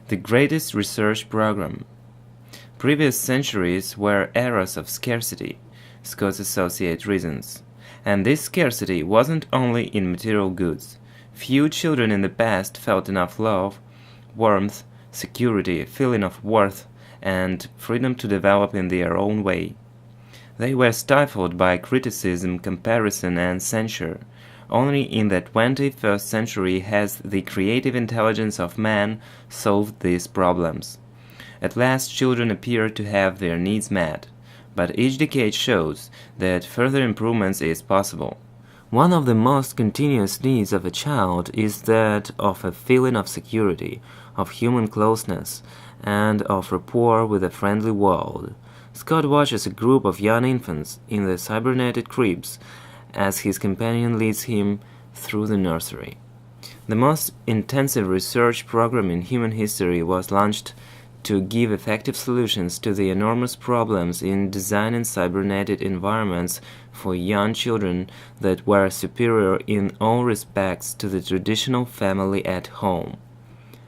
The greatest research program. Previous centuries were eras of scarcity, scholars associate reasons. And this scarcity wasn't only in material goods. Few children in the past felt enough love, warmth, security, feeling of worth, and freedom to develop in their own way. They were stifled by criticism, comparison, and censure. Only in the 21st century has the creative intelligence of man solved these problems. At last children appear to have their needs met, but each decade shows that further improvements is possible. One of the most continuous needs of a child is that of a feeling of security, of human closeness, and of rapport with a friendly world. Scott watches a group of young infants in the cybernetic cribs as his companion leads him through the nursery. The most intensive research program in human history was launched to give effective solutions to the enormous problems in designing cybernetic environments for young children that were superior in all respects to the traditional family at home.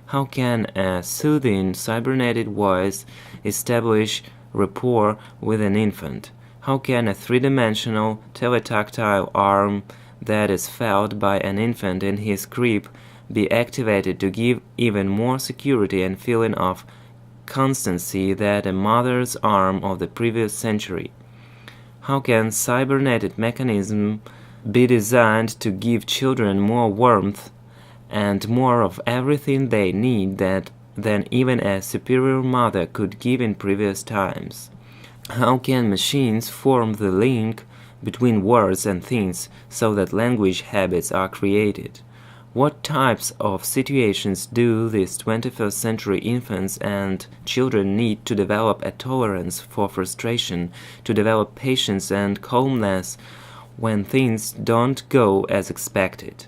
How can a soothing cybernetic voice establish rapport with an infant? How can a three-dimensional teletactile arm that is felt by an infant in his crib be activated to give even more security and feeling of constancy than a mother's arm of the previous century? How can cybernetic mechanism be designed to give children more warmth and more of everything they need than even a superior mother could give in previous times? How can machines form the link between words and things so that language habits are created? What types of situations do these 21st century infants and children need to develop a tolerance for frustration, to develop patience and calmness when things don't go as expected?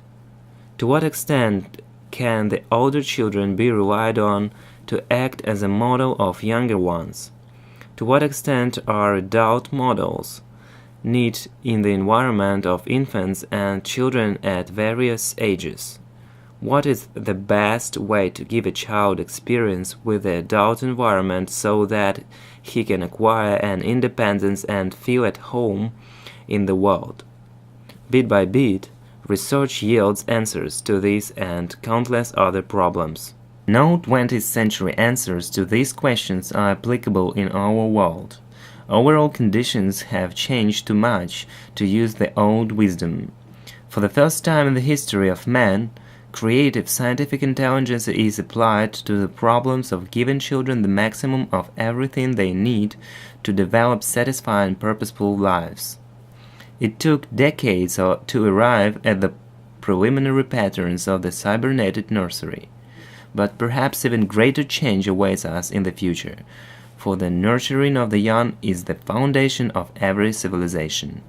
To what extent can the older children be relied on to act as a model of younger ones? To what extent are adult models needed in the environment of infants and children at various ages? What is the best way to give a child experience with the adult environment so that he can acquire an independence and feel at home in the world? Bit by bit, research yields answers to these and countless other problems. No 20th century answers to these questions are applicable in our world. Overall conditions have changed too much to use the old wisdom. For the first time in the history of man, creative scientific intelligence is applied to the problems of giving children the maximum of everything they need to develop satisfying, purposeful lives. It took decades to arrive at the preliminary patterns of the cybernetic nursery. But perhaps even greater change awaits us in the future, for the nurturing of the young is the foundation of every civilization.